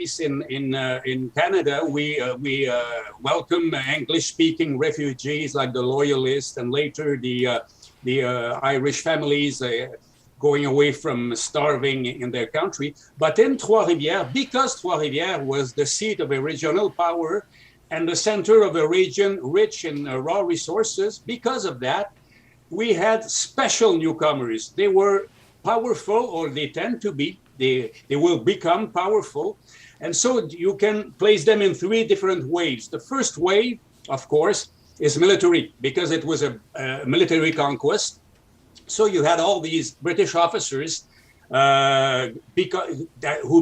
in Canada, we welcome English-speaking refugees like the Loyalists, and later the Irish families going away from starving in their country. But in Trois-Rivières, because Trois-Rivières was the seat of a regional power and the center of a region rich in raw resources, because of that, we had special newcomers. They were powerful, or they tend to be. They will become powerful. And so you can place them in three different waves. The first wave, of course, is military, because it was a military conquest. So you had all these British officers who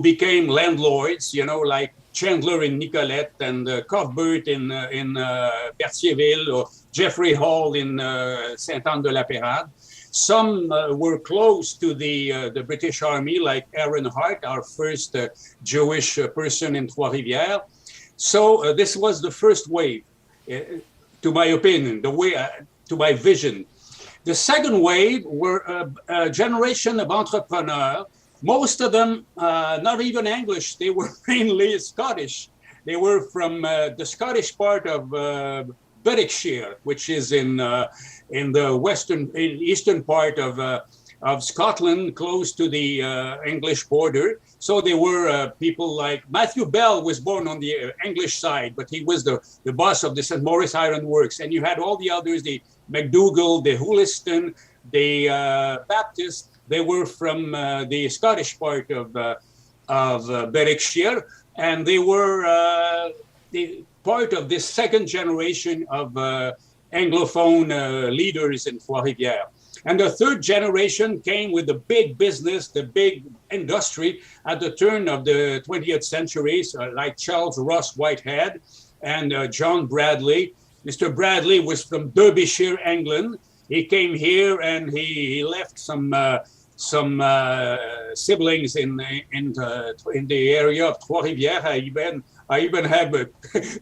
became landlords, like Chandler in Nicolette and Cuthbert in Berthierville, or Jeffrey Hall in Sainte-Anne-de-la-Pérade. Some were close to the British Army, like Aaron Hart, our first Jewish person in Trois-Rivières. So this was the first wave, to my opinion, to my vision. The second wave were a generation of entrepreneurs, most of them not even English. They were mainly Scottish. They were from the Scottish part of Berwickshire, which is in the eastern part of Scotland, close to the English border. So they were people like Matthew Bell was born on the English side, but he was the boss of the St. Maurice Iron Works. And you had all the others, the McDougall, the Huliston, the Baptist. They were from the Scottish part of Berwickshire, and they were part of this second generation of Anglophone leaders in Trois-Rivières. And the third generation came with the big business, the big industry at the turn of the 20th century, like Charles Ross Whitehead and John Bradley. Mr. Bradley was from Derbyshire, England. He came here and he left some siblings in the area of Trois-Rivières. I even have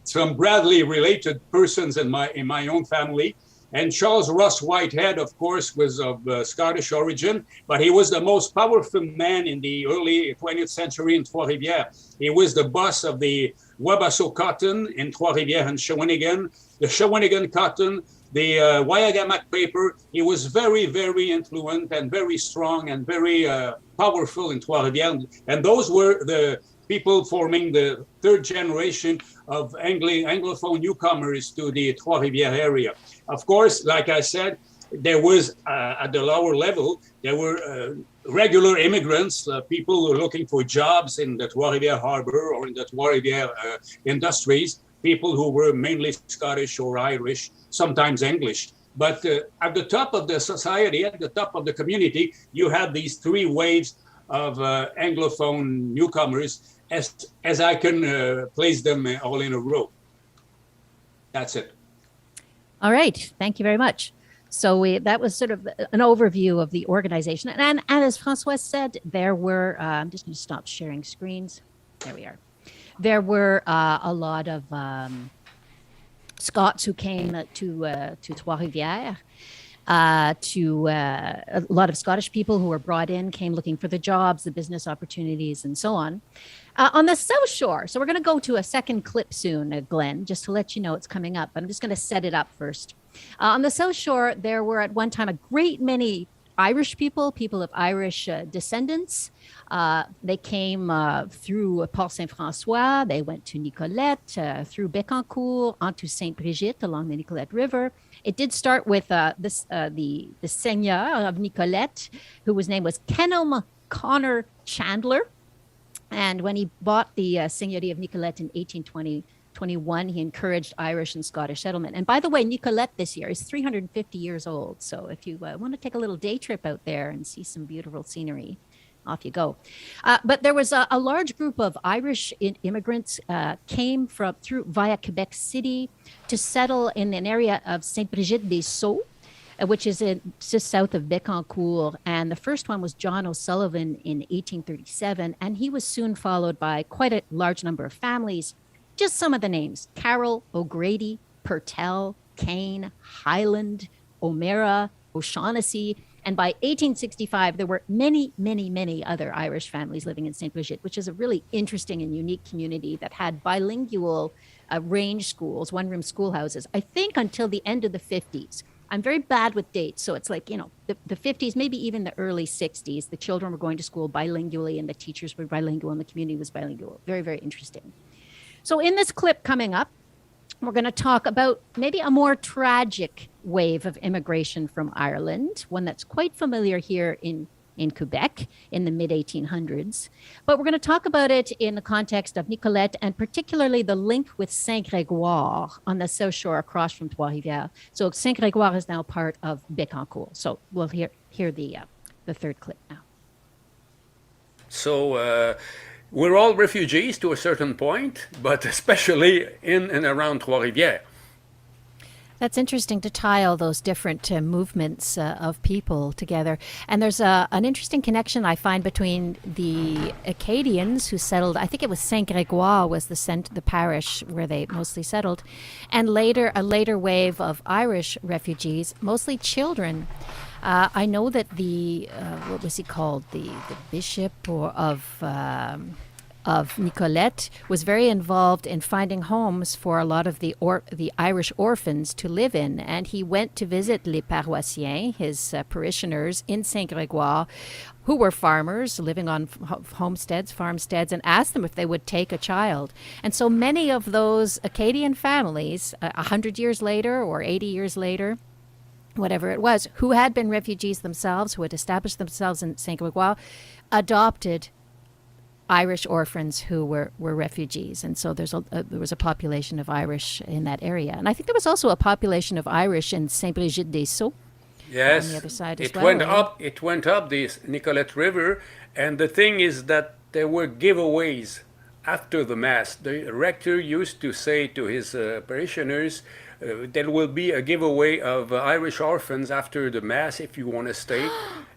some Bradley-related persons in my own family. And Charles Ross Whitehead, of course, was of Scottish origin, but he was the most powerful man in the early 20th century in Trois-Rivières. He was the boss of the Wabasso cotton in Trois-Rivières and Shawinigan, the Shawinigan cotton, the Wayagamack paper. He was very, very influential and very strong and very powerful in Trois-Rivières. And those were the people forming the third generation of Anglophone newcomers to the Trois-Rivières area. Of course, like I said, there was, at the lower level, there were regular immigrants, people who were looking for jobs in the Trois-Rivières harbor or in the Trois-Rivières industries, people who were mainly Scottish or Irish, sometimes English. But at the top of the society, at the top of the community, you had these three waves of Anglophone newcomers, as I can place them all in a row. That's it. All right. Thank you very much. So that was sort of an overview of the organization. And as François said, there were, I'm just going to stop sharing screens. There we are. There were a lot of Scots who came to Trois-Rivières. A lot of Scottish people who were brought in, came looking for the jobs, the business opportunities, and so on. On the South Shore, so we're going to go to a second clip soon, Glenn, just to let you know it's coming up. But I'm just going to set it up first. On the South Shore, there were at one time a great many Irish people of Irish descendants. They came through Port Saint-François. They went to Nicolette, through Bécancour, onto Sainte-Brigitte along the Nicolette River. It did start with the seigneur of Nicolette, whose name was Kenelm Connor Chandler. And when he bought the seigneury of Nicolette in 1821, he encouraged Irish and Scottish settlement. And by the way, Nicolette this year is 350 years old. So if you want to take a little day trip out there and see some beautiful scenery, off you go. But there was a large group of Irish immigrants came via Quebec City to settle in an area of Sainte-Brigitte-des-Sceaux, which is just south of Bécancour. And the first one was John O'Sullivan in 1837. And he was soon followed by quite a large number of families. Just some of the names: Carroll, O'Grady, Purtell, Kane, Highland, O'Meara, O'Shaughnessy. And by 1865, there were many, many, many other Irish families living in St. Brigitte, which is a really interesting and unique community that had bilingual range schools, one-room schoolhouses, I think until the end of the 50s. I'm very bad with dates. So it's like, the 50s, maybe even the early 60s, the children were going to school bilingually and the teachers were bilingual and the community was bilingual. Very, very interesting. So in this clip coming up, we're going to talk about maybe a more tragic wave of immigration from Ireland, one that's quite familiar here in Quebec in the mid-1800s. But we're going to talk about it in the context of Nicolette and particularly the link with Saint-Grégoire on the South Shore across from Trois-Rivières. So Saint-Grégoire is now part of Bécancour. So we'll hear the third clip now. So we're all refugees to a certain point, but especially in and around Trois-Rivières. That's interesting to tie all those different movements of people together. And there's an interesting connection I find between the Acadians who settled, I think it was Saint-Grégoire was the parish where they mostly settled, and a later wave of Irish refugees, mostly children. I know that what was he called? The bishop of Nicolette was very involved in finding homes for a lot of the Irish orphans to live in. And he went to visit les paroissiens, his parishioners in Saint-Grégoire, who were farmers living on farmsteads, and asked them if they would take a child. And so many of those Acadian families, 100 years later or 80 years later, whatever it was, who had been refugees themselves, who had established themselves in Saint-Grégoire, adopted Irish orphans who were refugees. And so there was a population of Irish in that area. And I think there was also a population of Irish in Saint-Brigitte-des-Sceaux. Yes, on the other side as it well. It went up this Nicolette River. And the thing is that there were giveaways after the Mass. The rector used to say to his parishioners, there will be a giveaway of Irish orphans after the Mass if you want to stay.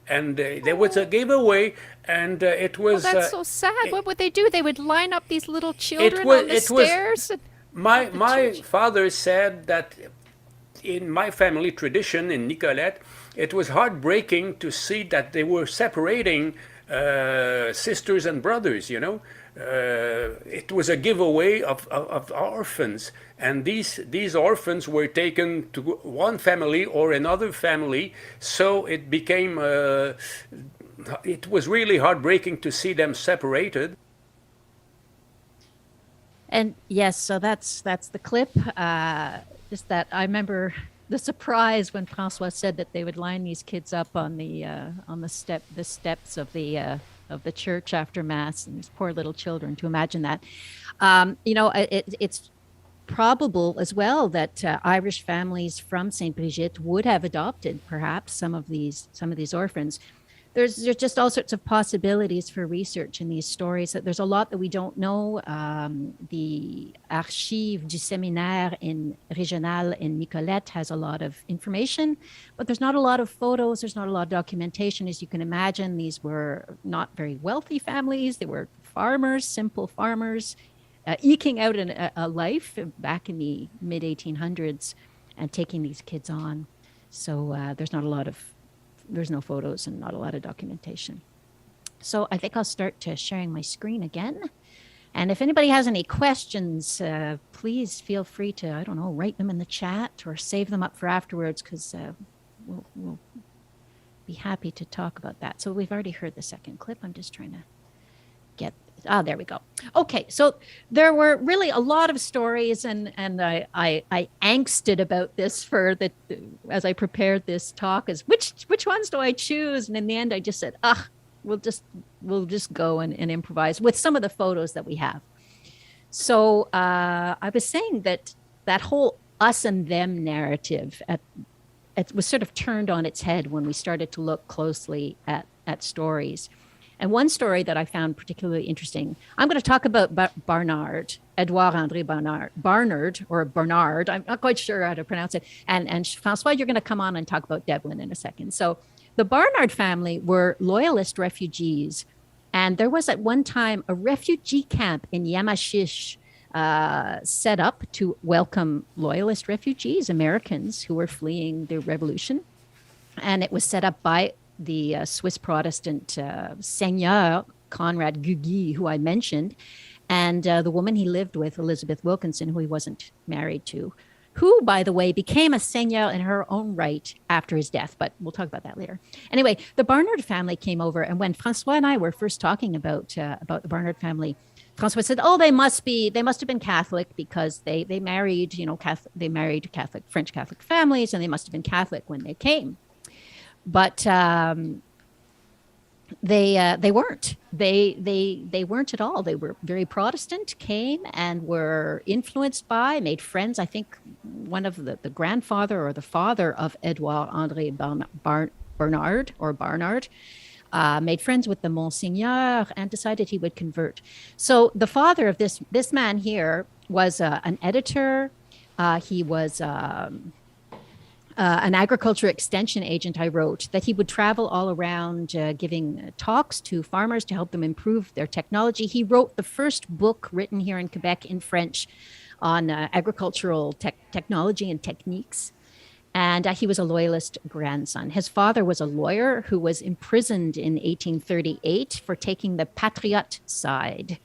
And there was a giveaway, and it was... Oh, that's so sad. What would they do? They would line up these little children on the stairs? My father said that in my family tradition in Nicolette, it was heartbreaking to see that they were separating sisters and brothers, It was a giveaway of orphans, and these orphans were taken to one family or another family, so it became it was really heartbreaking to see them separated. And yes, so that's the clip. Just that I remember the surprise when François said that they would line these kids up on the steps of the church after Mass, and these poor little children. To imagine that, it's probable as well that Irish families from St. Brigitte would have adopted perhaps some of these orphans. There's just all sorts of possibilities for research in these stories. That there's a lot that we don't know. The Archive du Séminaire Régional in Nicolette has a lot of information, but there's not a lot of photos. There's not a lot of documentation. As you can imagine, these were not very wealthy families. They were farmers, simple farmers, eking out a life back in the mid-1800s and taking these kids on. So there's no photos and not a lot of documentation. So I think I'll start sharing my screen again. And if anybody has any questions, please feel free to, write them in the chat or save them up for afterwards, because we'll be happy to talk about that. So we've already heard the second clip. I'm just trying to there we go. Okay, so there were really a lot of stories, and I angsted about this as I prepared this talk, is which ones do I choose? And in the end, I just said, we'll just go and improvise with some of the photos that we have. So I was saying that whole us and them narrative it was sort of turned on its head when we started to look closely at stories. And one story that I found particularly interesting, I'm going to talk about Barnard, Edouard-André Barnard, or Bernard. I'm not quite sure how to pronounce it. And François, you're going to come on and talk about Devlin in a second. So the Barnard family were loyalist refugees. And there was at one time a refugee camp in Yamashish set up to welcome loyalist refugees, Americans who were fleeing the revolution. And it was set up by the Swiss Protestant seigneur, Conrad Gugy, who I mentioned, and the woman he lived with, Elizabeth Wilkinson, who he wasn't married to, who, by the way, became a seigneur in her own right after his death. But we'll talk about that later. Anyway, the Barnard family came over, and when François and I were first talking about the Barnard family, François said, "Oh, they must have been Catholic because they married, they married French Catholic families, and they must have been Catholic when they came." But they weren't. They weren't at all. They were very Protestant, came and were influenced by, made friends. I think one of the grandfather or the father of Edouard André Barnard made friends with the Monseigneur and decided he would convert. So the father of this man here was an editor. He was an agriculture extension agent. I wrote that he would travel all around giving talks to farmers to help them improve their technology. He wrote the first book written here in Quebec in French on agricultural technology and techniques. And he was a loyalist grandson. His father was a lawyer who was imprisoned in 1838 for taking the patriote side.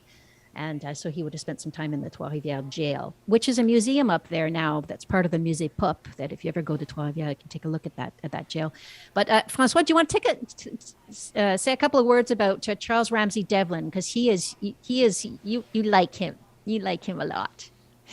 And so he would have spent some time in the Trois-Rivières jail, which is a museum up there now that's part of the Musée Pup, that if you ever go to Trois-Rivières, you can take a look at that jail. But François, do you want to say a couple of words about Charles Ramsey Devlin? Because you like him. You like him a lot.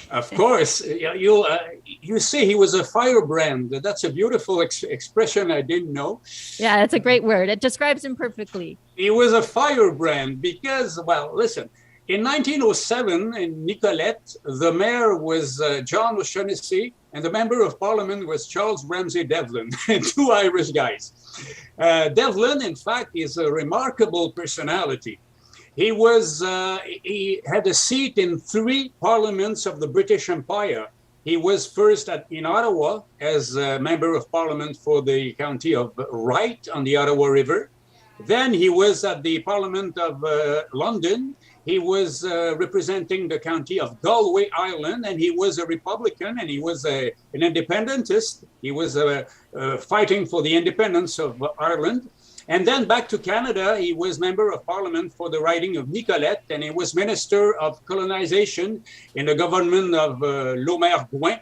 Of course. You see, he was a firebrand. That's a beautiful expression I didn't know. Yeah, that's a great word. It describes him perfectly. He was a firebrand because, well, listen, in 1907 in Nicolette, the mayor was John O'Shaughnessy, and the member of parliament was Charles Ramsey Devlin, two Irish guys. Devlin, in fact, is a remarkable personality. He had a seat in 3 parliaments of the British Empire. He was first in Ottawa as a member of parliament for the county of Wright on the Ottawa River. Then he was at the Parliament of London. He was representing the county of Galway Island, and he was a Republican, and he was an independentist. He was fighting for the independence of Ireland. And then back to Canada, he was member of parliament for the riding of Nicolette, and he was minister of colonization in the government of Lomer-Gouin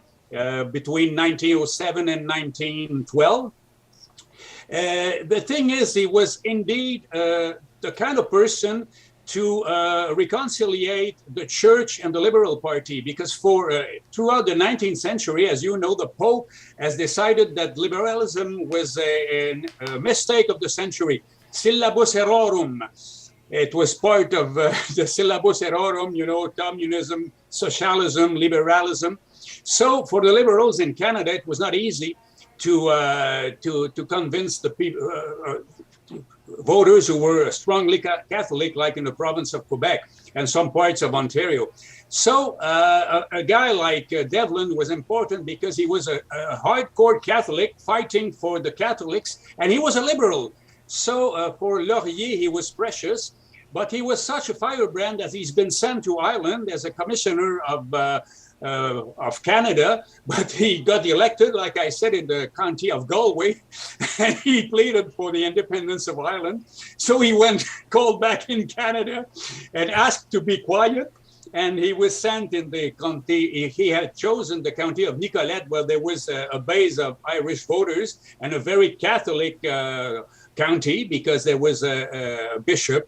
between 1907 and 1912. The thing is, he was indeed the kind of person to reconciliate the church and the Liberal Party, because throughout the 19th century, as you know, the Pope has decided that liberalism was a mistake of the century. Syllabus errorum. It was part of the syllabus errorum, communism, socialism, liberalism. So for the liberals in Canada, it was not easy to convince the people, voters who were strongly Catholic, like in the province of Quebec and some parts of Ontario. So a guy like Devlin was important because he was a hardcore Catholic fighting for the Catholics, and he was a liberal. So for Laurier, he was precious, but he was such a firebrand that he's been sent to Ireland as a commissioner of Canada, but he got elected, like I said, in the county of Galway, and he pleaded for the independence of Ireland. So he went called back in Canada and asked to be quiet, and he was sent in the county. He had chosen the county of Nicolette, where there was a base of Irish voters and a very Catholic county, because there was a bishop,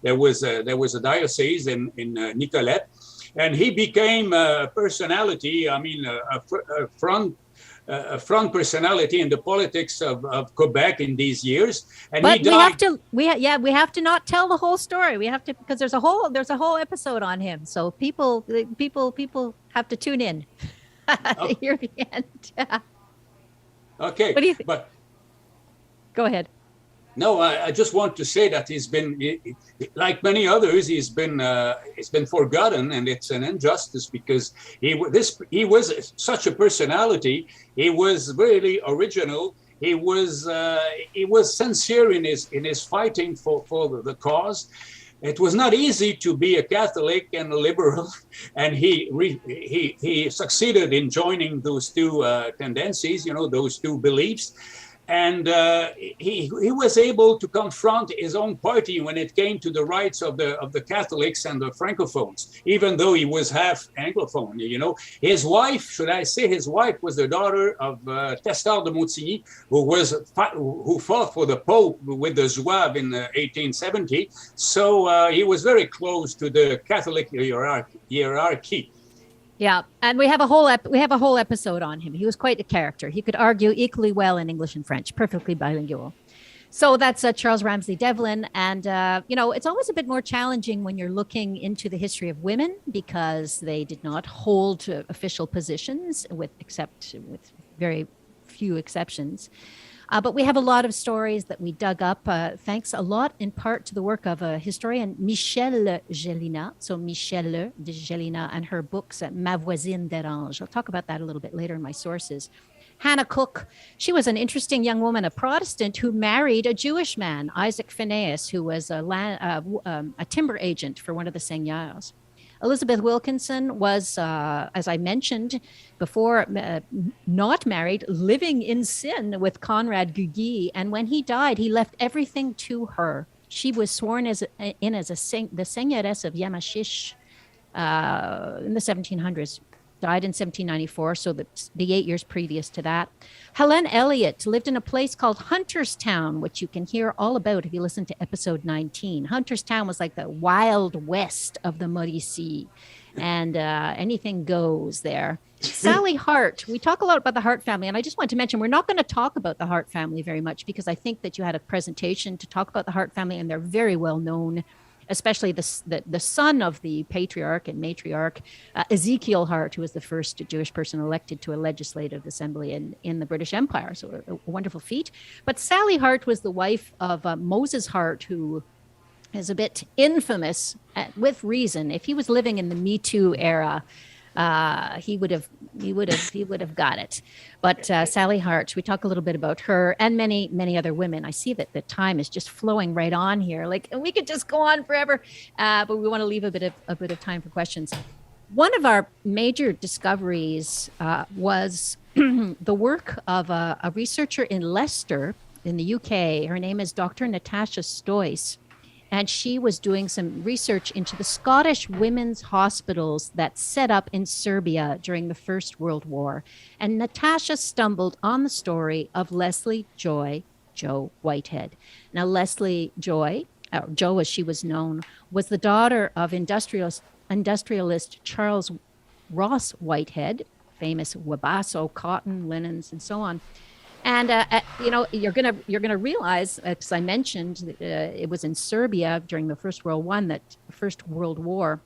there was a diocese in Nicolette. And he became a personality, a front personality in the politics of Quebec in these years. And but he died. we have to not tell the whole story. We have to, because there's a whole episode on him. So people have to tune in to hear the end. Okay. What do you think? But go ahead. no, I just want to say that he's been, like many others, he's been forgotten, and it's an injustice because he was such a personality. He was really original. He was sincere in his fighting for the cause. It was not easy to be a Catholic and a liberal, and he succeeded in joining those two tendencies, those two beliefs. And he was able to confront his own party when it came to the rights of the Catholics and the Francophones, even though he was half Anglophone. You know, his wife, should I say, his wife was the daughter of Testar de Montigny, who fought for the Pope with the Zouaves in 1870. So he was very close to the Catholic hierarchy. Yeah, and we have a whole episode on him. He was quite a character. He could argue equally well in English and French, perfectly bilingual. So that's Charles Ramsey Devlin, and it's always a bit more challenging when you're looking into the history of women because they did not hold official positions, except with very few exceptions. But we have a lot of stories that we dug up, thanks a lot in part to the work of historian Michelle Gélina. So Michelle de Gélina and her books, Ma voisine d'Orange. I'll talk about that a little bit later in my sources. Hannah Cook, she was an interesting young woman, a Protestant who married a Jewish man, Isaac Phineas, who was a timber agent for one of the seigneurs. Elizabeth Wilkinson was, as I mentioned before, not married, living in sin with Conrad Gugy. And when he died, he left everything to her. She was sworn as the seigneuress of Yamashish in the 1700s. Died in 1794, so the 8 years previous to that. Helen Elliott lived in a place called Hunterstown, which you can hear all about if you listen to episode 19. Hunterstown was like the Wild West of the Mauricie, and anything goes there. Sally Hart, we talk a lot about the Hart family, and I just want to mention we're not going to talk about the Hart family very much because I think that you had a presentation to talk about the Hart family, and they're very well known. Especially the son of the patriarch and matriarch, Ezekiel Hart, who was the first Jewish person elected to a legislative assembly in the British Empire. So a wonderful feat. But Sally Hart was the wife of Moses Hart, who is a bit infamous, with reason. If he was living in the Me Too era, he would have got it. But Sally Hart, we talk a little bit about her and many, many other women. I see that the time is just flowing right on here. Like, and we could just go on forever, but we want to leave a bit of time for questions. One of our major discoveries was the work of a researcher in Leicester in the UK. Her name is Dr. Natasha Stoyce. And she was doing some research into the Scottish women's hospitals that set up in Serbia during the First World War. And Natasha stumbled on the story of Leslie Joy Whitehead. Now, Leslie Joy, or Jo as she was known, was the daughter of industrialist Charles Ross Whitehead, famous Wabasso cotton, linens, and so on. And you're gonna realize, as I mentioned, it was in Serbia during the First World War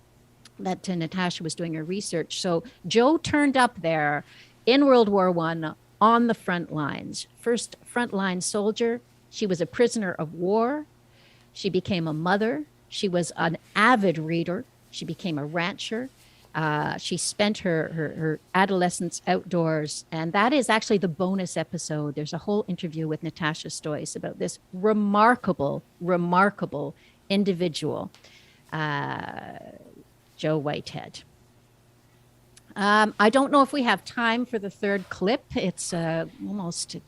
that Natasha was doing her research. So Jo turned up there in World War I on the front lines. First frontline soldier. She was a prisoner of war. She became a mother. She was an avid reader. She became a rancher. She spent her adolescence outdoors, and that is actually the bonus episode. There's a whole interview with Natasha Stoyce about this remarkable individual, Jo Whitehead. I don't know if we have time for the third clip. It's almost at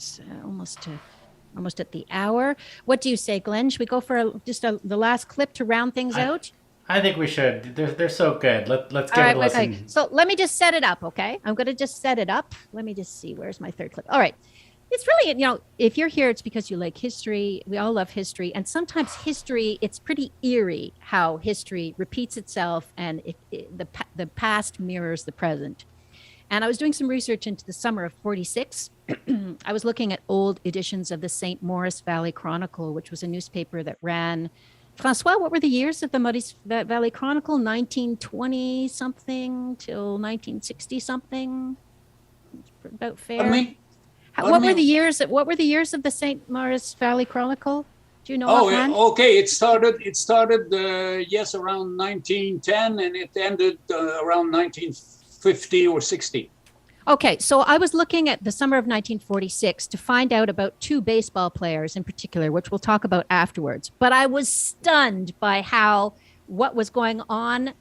the hour. What do you say, Glenn? Should we go for the last clip to round things out? I think we should. They're so good. Let's give it a listen. Okay. So let me just set it up, okay? I'm going to just set it up. Let me just see. Where's my third clip? All right. It's really, if you're here, it's because you like history. We all love history. And sometimes history, it's pretty eerie how history repeats itself and the past mirrors the present. And I was doing some research into the summer of 46. I was looking at old editions of the St. Maurice Valley Chronicle, which was a newspaper that ran... François, what were the years of the Maurice Valley Chronicle? 1920 something till 1960 something. About fair. What were the years of the St. Maurice Valley Chronicle? Do you know? Okay. It started. Yes, around 1910, and it ended around 1950 or 60. Okay, so I was looking at the summer of 1946 to find out about two baseball players in particular, which we'll talk about afterwards. But I was stunned by what was going on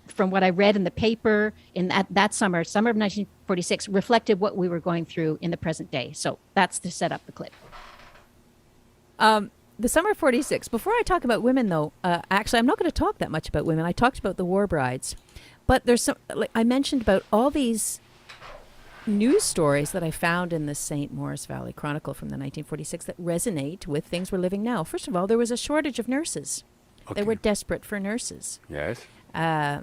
from what I read in the paper in that summer of 1946, reflected what we were going through in the present day. So that's to set up the clip. The summer of 46. Before I talk about women, though, actually, I'm not going to talk that much about women. I talked about the war brides. But there's some, like I mentioned about all these news stories that I found in the St. Maurice Valley Chronicle from the 1946 that resonate with things we're living now. First of all, there was a shortage of nurses. Okay. They were desperate for nurses. Yes. I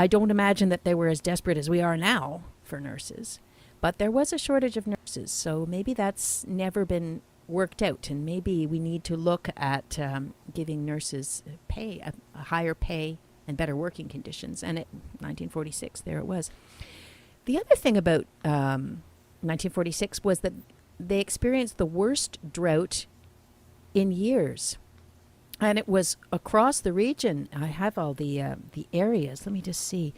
don't imagine that they were as desperate as we are now for nurses. But there was a shortage of nurses. So maybe that's never been worked out, and maybe we need to look at giving nurses pay, a higher pay and better working conditions. And at 1946, there it was. The other thing about 1946 was that they experienced the worst drought in years, and it was across the region. I have all the areas. Let me just see.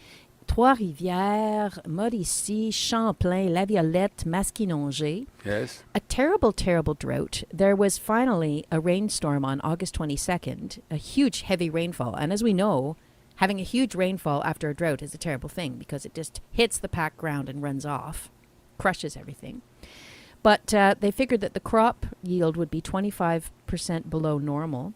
Trois-Rivières, Mauricie, Champlain, La Violette, Masquinongé. Yes. A terrible, terrible drought. There was finally a rainstorm on August 22nd, a huge, heavy rainfall. And as we know, having a huge rainfall after a drought is a terrible thing because it just hits the packed ground and runs off, crushes everything. But they figured that the crop yield would be 25% below normal.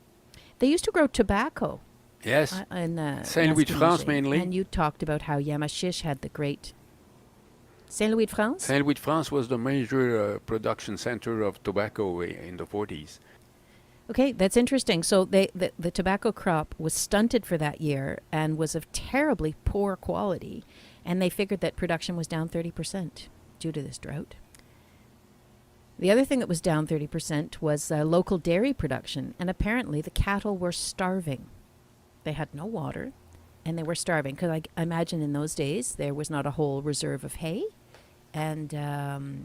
They used to grow tobacco. Yes. In Saint-Louis-de-France mainly. And you talked about how Yamachiche had the great... Saint-Louis-de-France? Saint-Louis-de-France was the major production center of tobacco in the 40s. Okay, that's interesting. So the tobacco crop was stunted for that year and was of terribly poor quality. And they figured that production was down 30% due to this drought. The other thing that was down 30% was local dairy production. And apparently the cattle were starving. They had no water, and they were starving. Because I imagine in those days, there was not a whole reserve of hay. And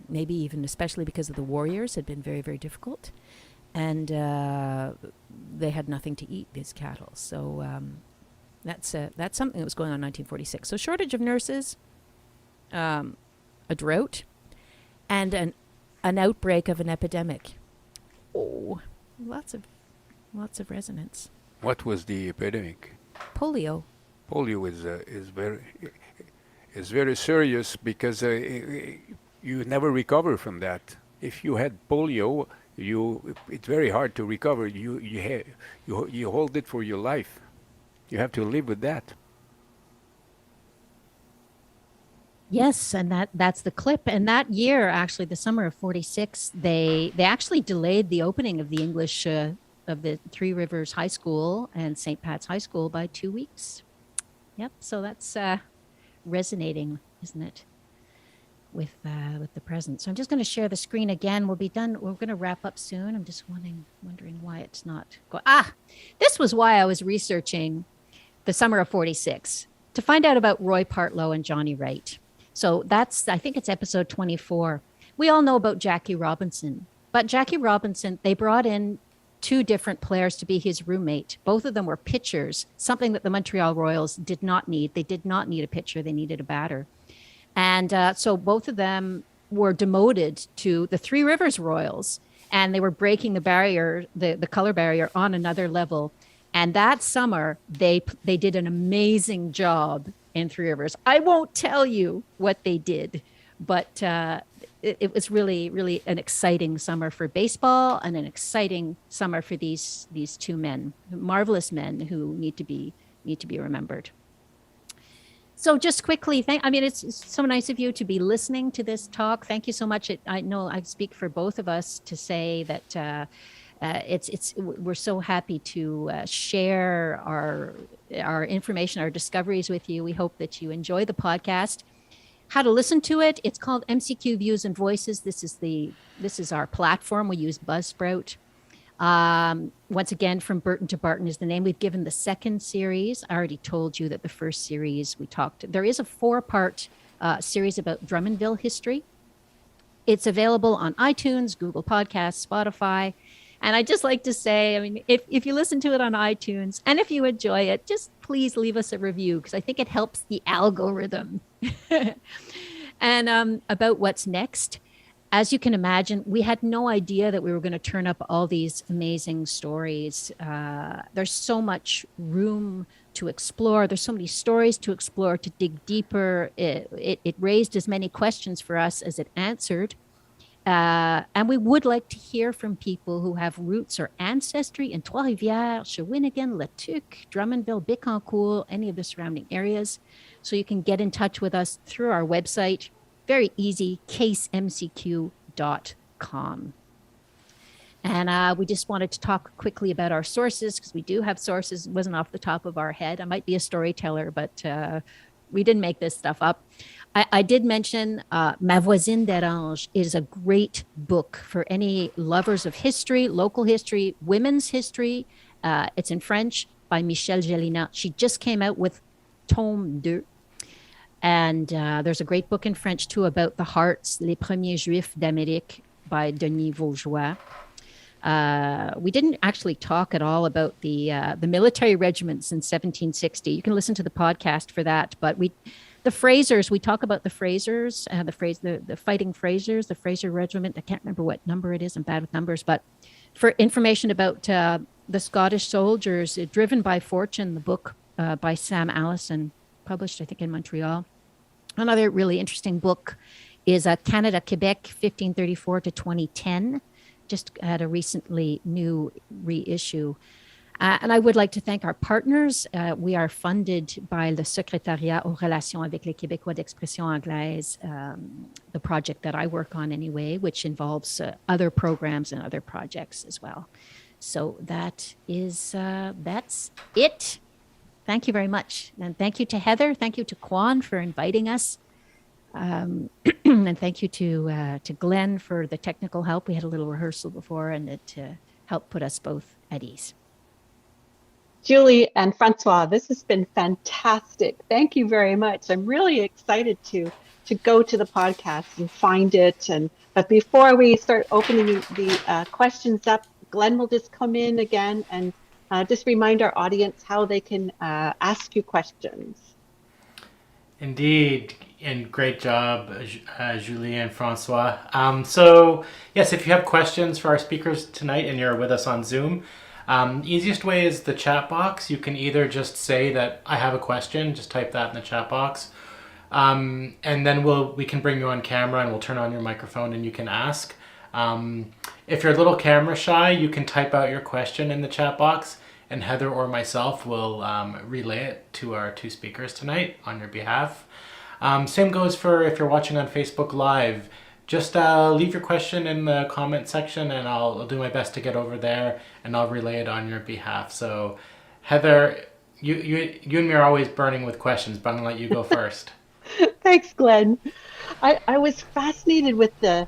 maybe even especially because of the warriors had been very, very difficult. And they had nothing to eat, these cattle. So that's something that was going on in 1946. So shortage of nurses, a drought, and an outbreak of an epidemic. Oh, lots of resonance. What was the epidemic? Polio. Polio is very serious because you never recover from that. If you had polio, it's very hard to recover. You hold it for your life. You have to live with that. Yes, and that's the clip. And that year, actually, the summer of 46, they actually delayed the opening of the English of the Three Rivers High School and St. Pat's High School by 2 weeks. Yep, so that's resonating, isn't it, with the present. So I'm just going to share the screen again. We'll be done. We're going to wrap up soon. I'm just wondering why it's not going. This was why I was researching the summer of 46 to find out about Roy Partlow and Johnny Wright. So I think it's episode 24. We all know about Jackie Robinson, but Jackie Robinson, they brought in 2 different players to be his roommate. Both of them were pitchers, something that the Montreal Royals did not need. They did not need a pitcher. They needed a batter. And so both of them were demoted to the Three Rivers Royals, and they were breaking the barrier, the color barrier on another level. And that summer, they did an amazing job in Three Rivers. I won't tell you what they did, but it was really, really an exciting summer for baseball and an exciting summer for these 2 men, marvelous men who need to be remembered. So just quickly, it's so nice of you to be listening to this talk. Thank you so much. I know I speak for both of us to say that we're so happy to share our information, our discoveries with you. We hope that you enjoy the podcast. How to listen to it? It's called MCQ Views and Voices. This is our platform. We use Buzzsprout. Once again, From Burton to Barton is the name. We've given the second series. I already told you that the first series there is a 4-part series about Drummondville history. It's available on iTunes, Google Podcasts, Spotify. And I'd just like to say, if you listen to it on iTunes and if you enjoy it, just please leave us a review because I think it helps the algorithm. And about what's next, as you can imagine, we had no idea that we were going to turn up all these amazing stories. There's so much room to explore. There's so many stories to explore, to dig deeper. It raised as many questions for us as it answered. And we would like to hear from people who have roots or ancestry in Trois-Rivières, Shawinigan, La Tuque, Drummondville, Bécancour, any of the surrounding areas. So you can get in touch with us through our website. Very easy, casemcq.com. And we just wanted to talk quickly about our sources, because we do have sources. It wasn't off the top of our head. I might be a storyteller, but we didn't make this stuff up. I did mention Ma Voisine d'Orange is a great book for any lovers of history, local history, women's history. It's in French by Michelle Gélinat. She just came out with Tome 2. And there's a great book in French, too, about the Hearts, Les Premiers Juifs d'Amérique by Denis Vaugeois. We didn't actually talk at all about the military regiments in 1760. You can listen to the podcast for that. But the Frasers, we talk about the Frasers, the fighting Frasers, the Fraser Regiment. I can't remember what number it is. I'm bad with numbers. But for information about the Scottish soldiers, Driven by Fortune, the book by Sam Allison, published, I think, in Montreal. Another really interesting book is Canada, Quebec, 1534 to 2010. Just had a recently new reissue. And I would like to thank our partners. We are funded by le Secrétariat aux relations avec les Québécois d'expression anglaise, the project that I work on anyway, which involves other programs and other projects as well. So that's it. Thank you very much. And thank you to Heather. Thank you to Kwan for inviting us. And thank you to Glenn for the technical help. We had a little rehearsal before, and it helped put us both at ease. Julie and Francois, this has been fantastic. Thank you very much. I'm really excited to go to the podcast and find it. But before we start opening the questions up, Glenn will just come in again and just remind our audience how they can ask you questions. Indeed, and great job, Julie and Francois. So yes, if you have questions for our speakers tonight and you're with us on Zoom, easiest way is the chat box. You can either just say that I have a question, just type that in the chat box, and then we can bring you on camera and we'll turn on your microphone and you can ask. If you're a little camera shy, you can type out your question in the chat box, and Heather or myself will relay it to our two speakers tonight on your behalf. Same goes for if you're watching on Facebook Live. Just leave your question in the comment section and I'll do my best to get over there and I'll relay it on your behalf. So Heather, you and me are always burning with questions, but I'm gonna let you go first. Thanks, Glenn. I was fascinated with the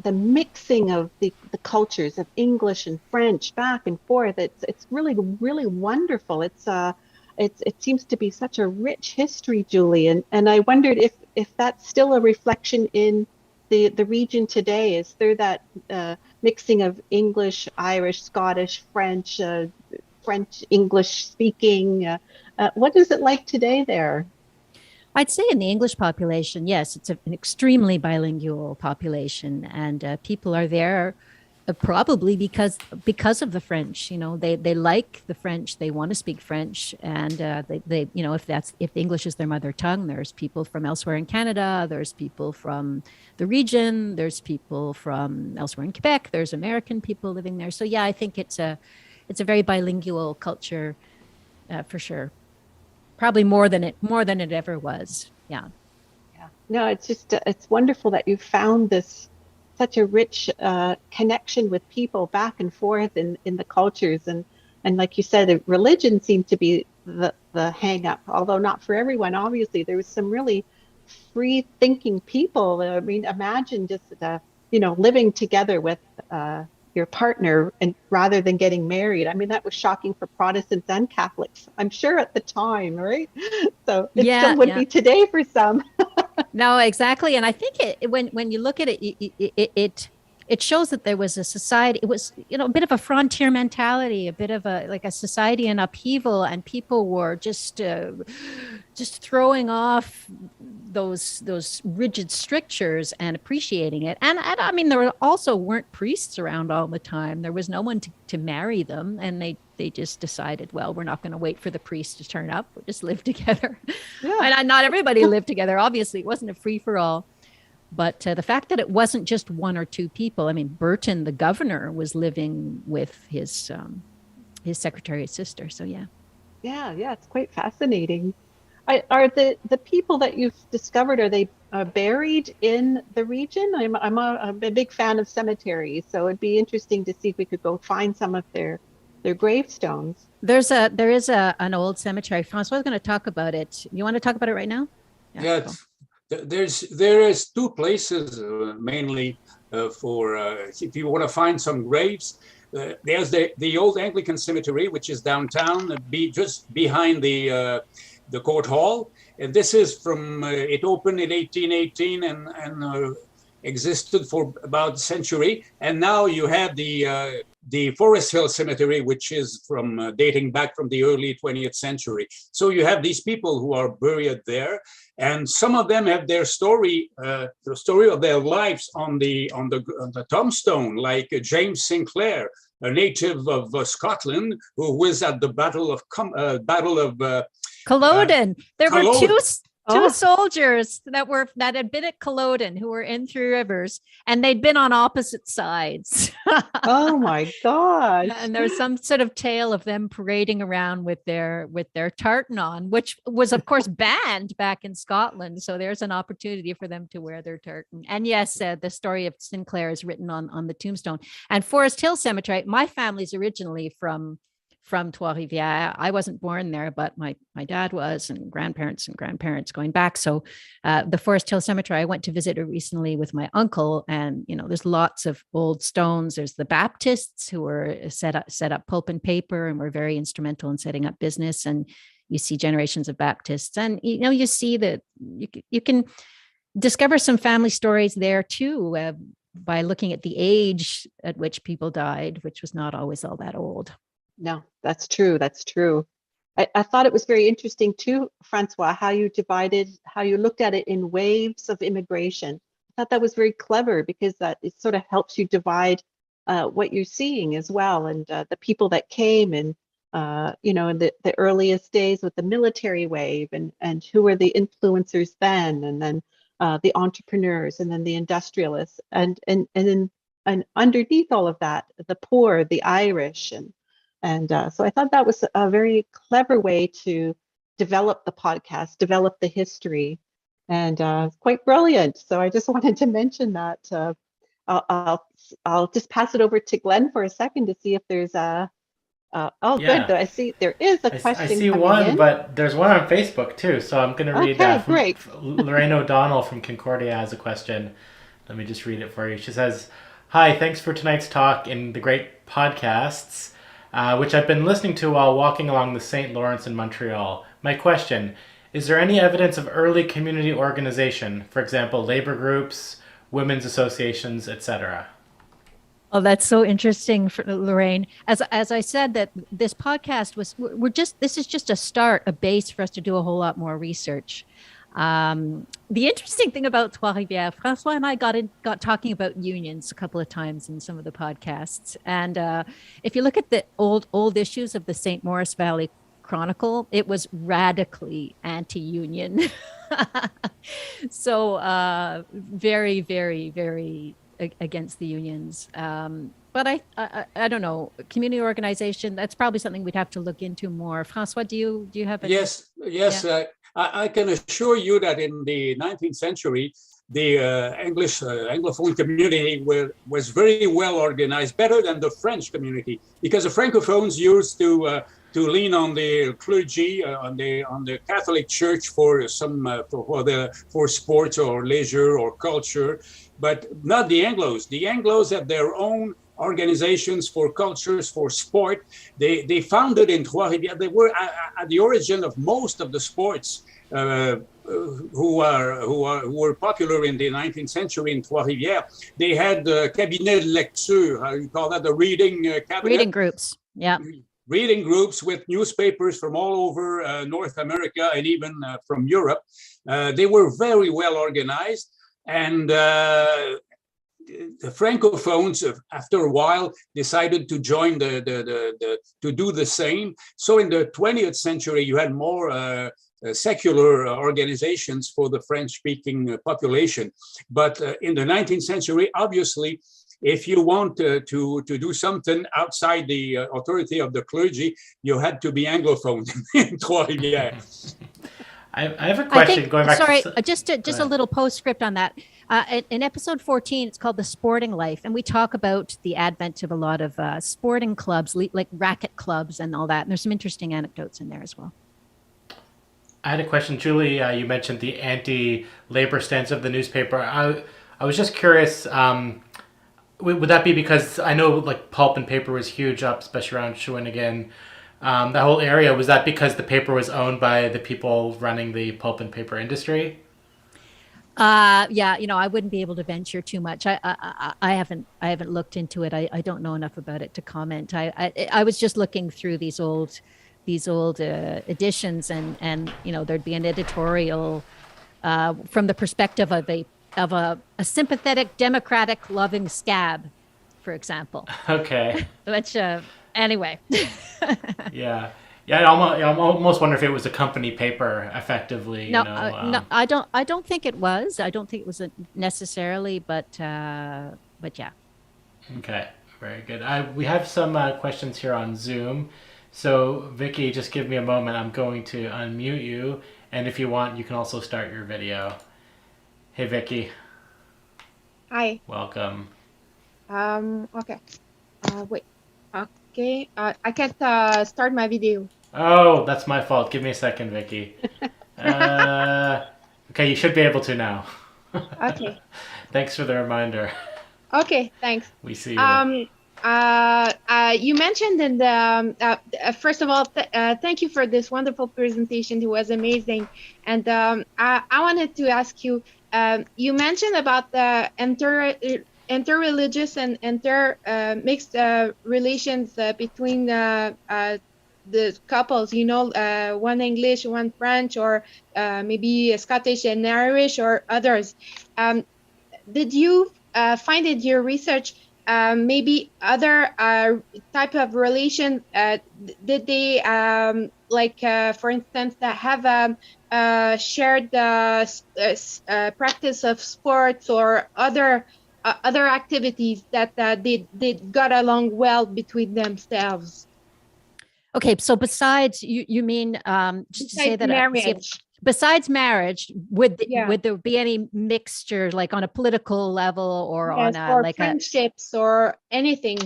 mixing of the cultures of English and French back and forth. It's really, really wonderful. It seems to be such a rich history, Julie, and I wondered if that's still a reflection in the region today. Is there that mixing of English, Irish, Scottish, French, English speaking? What is it like today there? I'd say in the English population, yes, it's an extremely bilingual population, and people are there probably because of the French. You know, they like the French, they want to speak French, and they you know, if English is their mother tongue, there's people from elsewhere in Canada, there's people from the region, there's people from elsewhere in Quebec, there's American people living there. So yeah, I think it's a very bilingual culture for sure. Probably more than it ever was. Yeah. Yeah. No, it's just it's wonderful that you found such a rich connection with people back and forth in the cultures, and like you said, religion seemed to be the hang up, although not for everyone. Obviously, there was some really free thinking people. I mean, imagine just living together with your partner, and rather than getting married. I mean, that was shocking for Protestants and Catholics, I'm sure, at the time, right? So it still would be today for some. No, exactly. And I think when you look at it, it shows that there was a society. It was, a bit of a frontier mentality, a bit of a society in upheaval, and people were just throwing off those rigid strictures and appreciating it. And I mean, there weren't priests around all the time. There was no one to marry them, and they just decided, well, we're not going to wait for the priest to turn up. We'll just live together. Yeah. And not everybody lived together. Obviously, it wasn't a free for all. But the fact that it wasn't just one or two people, I mean, Burton, the governor, was living with his secretary's sister. So yeah. Yeah, it's quite fascinating. Are the people that you've discovered, are they buried in the region? I'm a big fan of cemeteries, so it'd be interesting to see if we could go find some of their gravestones. There is an old cemetery. François is going to talk about it. You want to talk about it right now? Yeah, cool. there is two places mainly for if you want to find some graves. There's the old Anglican cemetery, which is downtown, just behind the court hall, and this is from it opened in 1818 and existed for about a century. And now you have the Forest Hill Cemetery, which is from dating back from the early 20th century. So you have these people who are buried there, and some of them have their story, the story of their lives on the tombstone, like James Sinclair, a native of Scotland, who was at the Battle of Culloden. There were Culloden. two soldiers that had been at Culloden who were in Three Rivers, and they'd been on opposite sides. Oh my gosh. And there's some sort of tale of them parading around with their tartan on, which was of course banned back in Scotland. So there's an opportunity for them to wear their tartan. And yes, the story of Sinclair is written on the tombstone. And Forest Hill Cemetery, my family's originally from Trois-Rivières. I wasn't born there, but my dad was, and grandparents going back. So the Forest Hill Cemetery, I went to visit recently with my uncle, and there's lots of old stones. There's the Baptists who were set up pulp and paper and were very instrumental in setting up business. And you see generations of Baptists, and you see that you can discover some family stories there too by looking at the age at which people died, which was not always all that old. No, that's true. That's true. I thought it was very interesting too, Francois, how you looked at it in waves of immigration. I thought that was very clever, because that it sort of helps you divide what you're seeing as well, and the people that came in the earliest days with the military wave, and who were the influencers then, and then the entrepreneurs, and then the industrialists, and underneath all of that, the poor, the Irish, and so I thought that was a very clever way to develop the podcast, develop the history, and quite brilliant. So I just wanted to mention that. I'll just pass it over to Glenn for a second to see if there's good. I see there is a question. I see one, in. But there's one on Facebook too. So I'm going to read that. Great. Lorraine O'Donnell from Concordia has a question. Let me just read it for you. She says, "Hi, thanks for tonight's talk and the great podcasts, which I've been listening to while walking along the St. Lawrence in Montreal. My question, is there any evidence of early community organization, for example, labor groups, women's associations, etc.?" Oh, that's so interesting, for Lorraine. As I said, that this podcast this is just a start, a base for us to do a whole lot more research. The interesting thing about Trois-Rivières, François and I got talking about unions a couple of times in some of the podcasts. And if you look at the old issues of the St. Maurice Valley Chronicle, it was radically anti-union. So very, very, very against the unions. But I don't know, community organization, that's probably something we'd have to look into more. François, do you have any? Yes. Yeah. I can assure you that in the 19th century, the Anglophone community was very well organized, better than the French community, because the Francophones used to lean on the clergy, on the Catholic Church for for sports or leisure or culture, but not the Anglos. The Anglos have their own organizations for cultures, for sport. They founded in Trois-Rivières. They were at the origin of most of the sports who were popular in the 19th century in Trois-Rivières. They had the cabinet de lecture, how you call that, the reading cabinet. Reading groups, yeah. Reading groups with newspapers from all over North America and even from Europe. They were very well organized, and the Francophones, after a while, decided to join to do the same. So in the 20th century, you had more secular organizations for the French-speaking population. But in the 19th century, obviously, if you want to do something outside the authority of the clergy, you had to be Anglophone in Trois-Rivières. I have a question going back. Sorry, just a little postscript on that. In episode 14, it's called The Sporting Life, and we talk about the advent of a lot of sporting clubs, like racket clubs and all that. And there's some interesting anecdotes in there as well. I had a question, Julie. You mentioned the anti-labor stance of the newspaper. I was just curious. Would that be because I know like pulp and paper was huge up, especially around Shawinigan, that whole area? Was that because the paper was owned by the people running the pulp and paper industry? Yeah, I wouldn't be able to venture too much. I haven't looked into it. I don't know enough about it to comment. I was just looking through these old editions, and there'd be an editorial from the perspective of a sympathetic, democratic, loving scab, for example. Okay. Which anyway. Yeah. Yeah, I almost wonder if it was a company paper, effectively. No, I don't think it was. I don't think it was necessarily, but yeah. Okay, very good. We have some questions here on Zoom. So, Vicky, just give me a moment. I'm going to unmute you, and if you want, you can also start your video. Hey, Vicky. Hi. Welcome. Okay. Wait. Okay. I can't start my video. Oh, that's my fault. Give me a second, Vicky. Okay, you should be able to now. Okay. Thanks for the reminder. Okay, thanks. We see you. You mentioned in the first of all, thank you for this wonderful presentation. It was amazing, and I wanted to ask you. You mentioned about the interreligious and mixed relations between the couples. One English, one French, or maybe Scottish and Irish, or others. Did you find in your research maybe other type of relation? Did they for instance, that have shared practice of sports or other activities that they got along well between themselves? Okay, so besides, you mean just to say that marriage. Besides marriage, would there be any mixture, like on a political level or on like friendships or anything?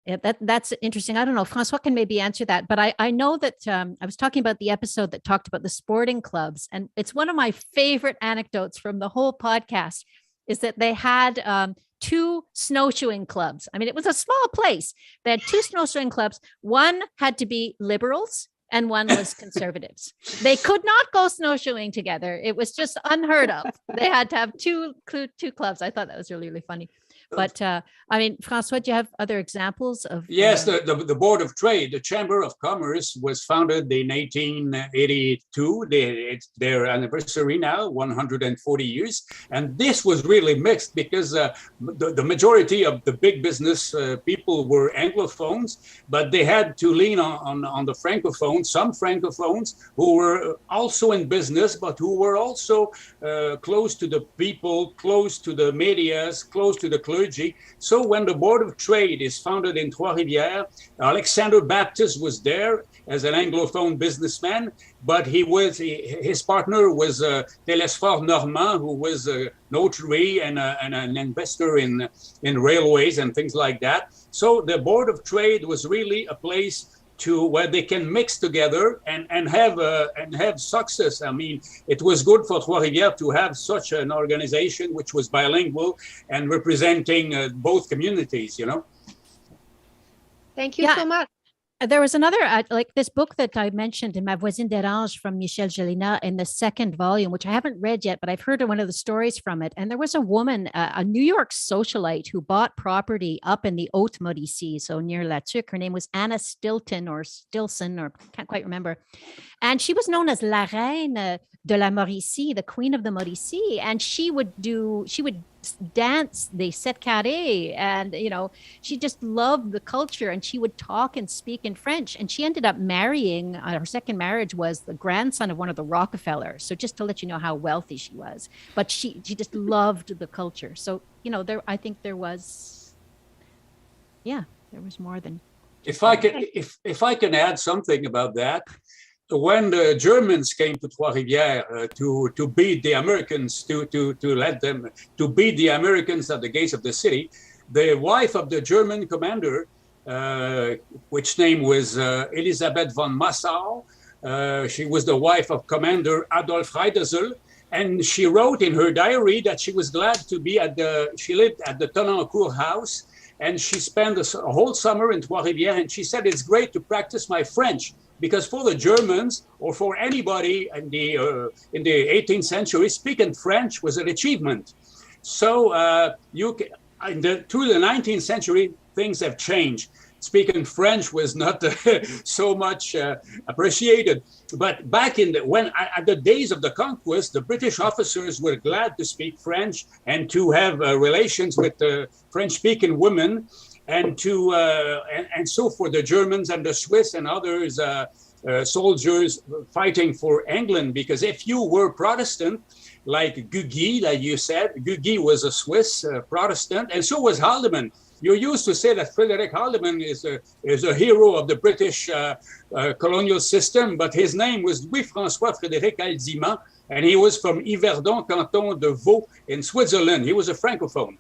Yeah, that's interesting. I don't know. François can maybe answer that, but I know that I was talking about the episode that talked about the sporting clubs, and it's one of my favorite anecdotes from the whole podcast is that they had two snowshoeing clubs. I mean, it was a small place. They had two snowshoeing clubs. One had to be liberals and one was conservatives. They could not go snowshoeing together. It was just unheard of. They had to have two clubs. I thought that was really, really funny. But I mean, François, do you have other examples of? Yes, the Board of Trade, the Chamber of Commerce, was founded in 1882. It's their anniversary now, 140 years. And this was really mixed because the majority of the big business people were Anglophones, but they had to lean on the Francophones, some Francophones who were also in business, but who were also close to the people, close to the medias, close to the clergy. So when the Board of Trade is founded in Trois-Rivières, Alexander Baptist was there as an Anglophone businessman, but his partner was Telesphore Normand, who was a notary and an investor in railways and things like that. So the Board of Trade was really a place where they can mix together and have success. I mean, it was good for Trois-Rivières to have such an organization which was bilingual and representing both communities, Thank you so much. There was another, like this book that I mentioned in Ma Voisine d'Orange from Michel Gélinas in the second volume, which I haven't read yet, but I've heard one of the stories from it. And there was a woman, a New York socialite who bought property up in the Haute-Mauricie, so near La Tuque. Her name was Anna Stilton or Stilson, or can't quite remember. And she was known as La Reine de la Mauricie, the Queen of the Mauricie. And she would dance, they set carré, and she just loved the culture, and she would talk and speak in French. And she ended up marrying, her second marriage was the grandson of one of the Rockefellers. So just to let you know how wealthy she was, but she just loved the culture. So I think there was more than. If I can add something about that, when the Germans came to Trois-Rivières to beat the Americans, to beat the Americans at the gates of the city, the wife of the German commander, which name was Elisabeth von Massau, she was the wife of Commander Adolf Reidezel, and she wrote in her diary that she was glad to be she lived at the Tonnancourt house, and she spent a whole summer in Trois-Rivières, and she said, it's great to practice my French, because for the Germans or for anybody in the 18th century, speaking French was an achievement. So through the 19th century, things have changed. Speaking French was not so much appreciated. But back at the days of the conquest, the British officers were glad to speak French and to have relations with French-speaking women. And so for the Germans and the Swiss and others, soldiers fighting for England, because if you were Protestant, like Guy, like you said, Guy was a Swiss Protestant, and so was Haldeman. You used to say that Frederick Haldeman is a hero of the British colonial system, but his name was Louis-François Frédéric Aldimand, and he was from Yverdon, canton de Vaud in Switzerland. He was a Francophone.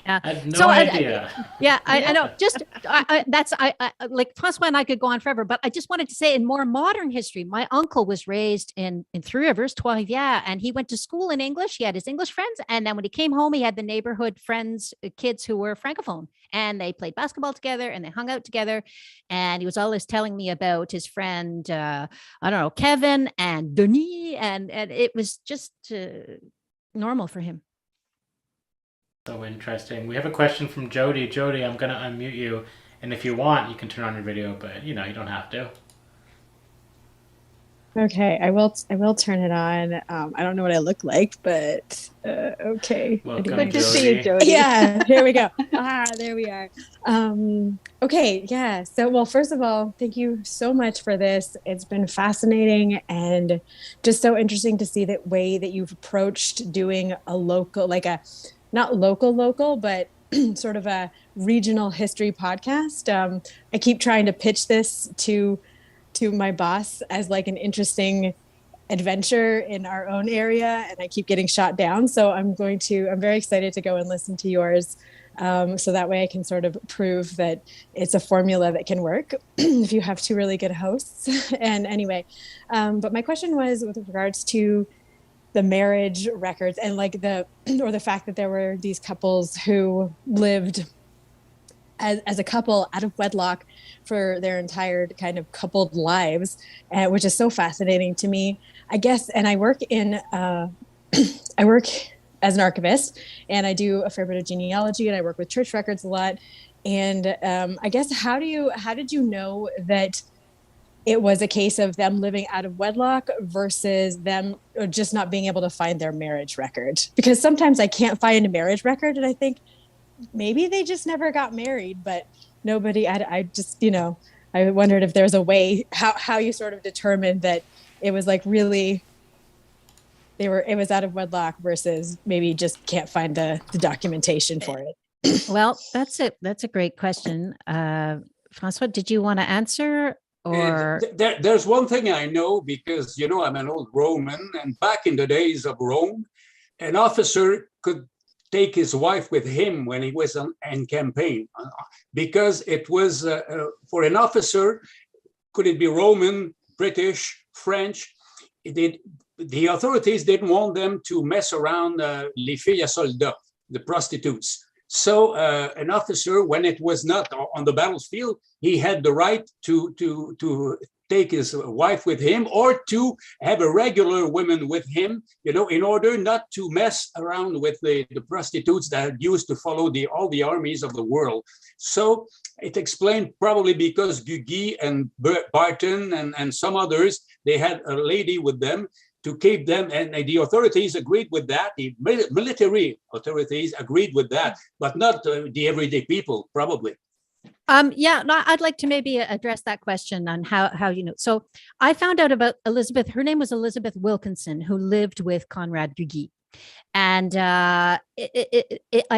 I had no idea. I know. Just like François and I could go on forever, but I just wanted to say, in more modern history, my uncle was raised in Trois-Rivières, Trois-Rivières, and he went to school in English. He had his English friends, and then when he came home, he had the neighborhood friends, kids who were Francophone, and they played basketball together and they hung out together. And he was always telling me about his friend, Kevin and Denis, and it was just normal for him. So interesting. We have a question from Jody. Jody, I'm going to unmute you. And if you want, you can turn on your video, but you don't have to. Okay, I will turn it on. I don't know what I look like, but okay. Welcome, Good to see you, Jody. Yeah, here we go. There we are. Okay, yeah. So, well, first of all, thank you so much for this. It's been fascinating and just so interesting to see the way that you've approached doing a local, not local, but sort of a regional history podcast. I keep trying to pitch this to my boss as like an interesting adventure in our own area, and I keep getting shot down. So I'm very excited to go and listen to yours. So that way I can sort of prove that it's a formula that can work if you have two really good hosts. And anyway, but my question was with regards to the marriage records and the fact that there were these couples who lived as a couple out of wedlock for their entire kind of coupled lives, which is so fascinating to me, I guess. And I work I work as an archivist, and I do a fair bit of genealogy, and I work with church records a lot. And I guess how did you know that it was a case of them living out of wedlock versus them just not being able to find their marriage record? Because sometimes I can't find a marriage record, and I think maybe they just never got married, but nobody, I just, I wondered if there's a way, how you sort of determined that it was like really, it was out of wedlock versus maybe just can't find the documentation for it. Well, that's a great question. François, did you want to answer? Or there's one thing I know, because I'm an old Roman, and back in the days of Rome, an officer could take his wife with him when he was on campaign, because it was for an officer, could it be Roman, British, French? The authorities didn't want them to mess around les filles à soldats, the prostitutes. So an officer, when it was not on the battlefield, he had the right to take his wife with him, or to have a regular woman with him, in order not to mess around with the prostitutes that used to follow all the armies of the world. So it explained probably because Guy and Barton and some others, they had a lady with them. to keep them, and the authorities agreed with that. The military authorities agreed with that, but not the everyday people, probably. Yeah, no, I'd like to maybe address that question on how you know. So I found out about Elizabeth. Her name was Elizabeth Wilkinson, who lived with Conrad Duguay. And I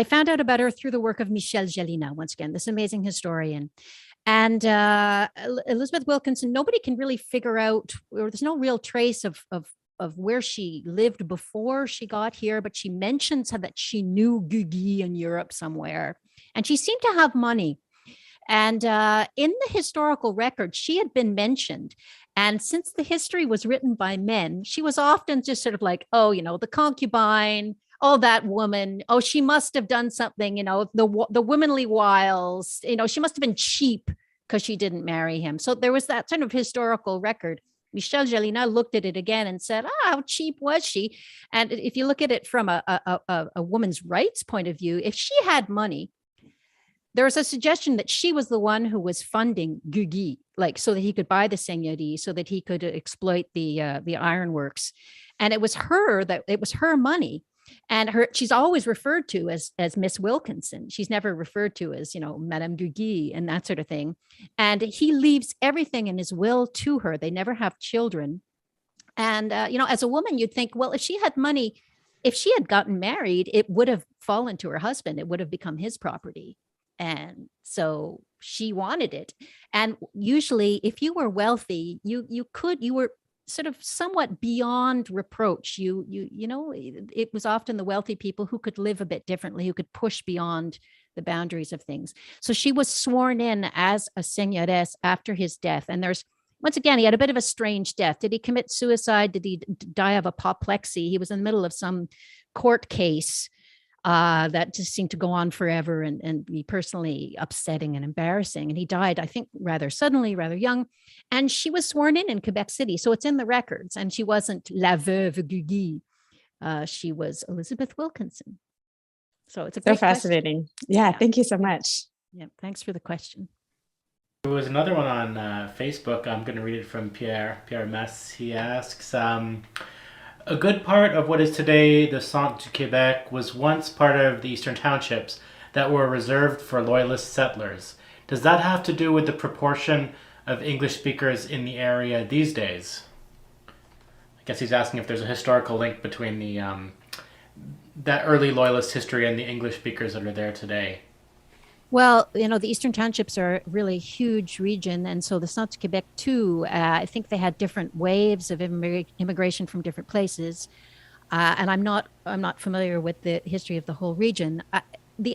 found out about her through the work of Michel Gélina, once again, this amazing historian. And Elizabeth Wilkinson, nobody can really figure out, or there's no real trace of where she lived before she got here, but she mentions that she knew Duguay in Europe somewhere. And she seemed to have money. And in the historical record, she had been mentioned. And since the history was written by men, she was often just sort of like, oh, you know, the concubine, oh, that woman, oh, she must have done something, you know, the womanly wiles, you know, she must have been cheap because she didn't marry him. So there was that sort of historical record. Michel Gélina looked at it again and said, how cheap was she? And if you look at it from a woman's rights point of view, if she had money, there was a suggestion that she was the one who was funding Duguay, like so that he could buy the seigneurie, so that he could exploit the ironworks, and it was her money, and she's always referred to as Miss Wilkinson. She's never referred to as, you know, Madame Duguay and that sort of thing. And he leaves everything in his will to her. They never have children, and you know, as a woman, you'd think, well, if she had money, if she had gotten married, it would have fallen to her husband. It would have become his property. And so she wanted it. And usually if you were wealthy, you were sort of somewhat beyond reproach. You know, it was often the wealthy people who could live a bit differently, who could push beyond the boundaries of things. So she was sworn in as a seigneuress after his death. And there's, once again, he had a bit of a strange death. Did he commit suicide? Did he die of apoplexy? He was in the middle of some court case that just seemed to go on forever and be personally upsetting and embarrassing. And he died, I think, rather suddenly, rather young. And she was sworn in Quebec City. So it's in the records. And she wasn't La Veuve Duguay. She was Elizabeth Wilkinson. So it's a great fascinating question. Yeah, thank you so much. Yeah, thanks for the question. There was another one on Facebook. I'm going to read it from Pierre Mess. He asks, a good part of what is today the Centre-du-Québec was once part of the Eastern Townships that were reserved for Loyalist settlers. Does that have to do with the proportion of English speakers in the area these days? I guess he's asking if there's a historical link between the that early Loyalist history and the English speakers that are there today. Well, you know, the Eastern Townships are a really huge region. And so the Centre-du-Québec too, I think they had different waves of immigration from different places. And I'm not familiar with the history of the whole region.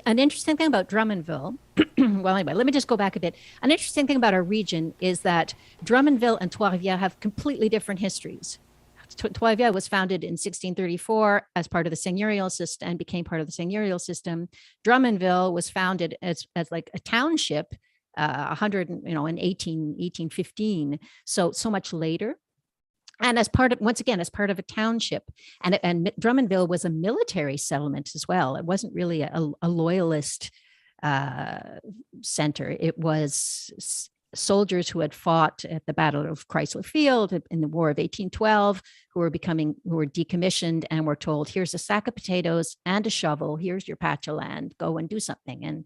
An interesting thing about Drummondville, well, anyway, let me just go back a bit. An interesting thing about our region is that Drummondville and Trois-Rivières have completely different histories. Trois-Rivières was founded in 1634 as part of the seigneurial system and became part of the seigneurial system. Drummondville was founded as like a township, 1815. So much later. And as part of a township, and Drummondville was a military settlement as well. It wasn't really a loyalist center. It was soldiers who had fought at the Battle of Chrysler Field in the War of 1812, who were decommissioned and were told, here's a sack of potatoes and a shovel. Here's your patch of land. Go and do something. And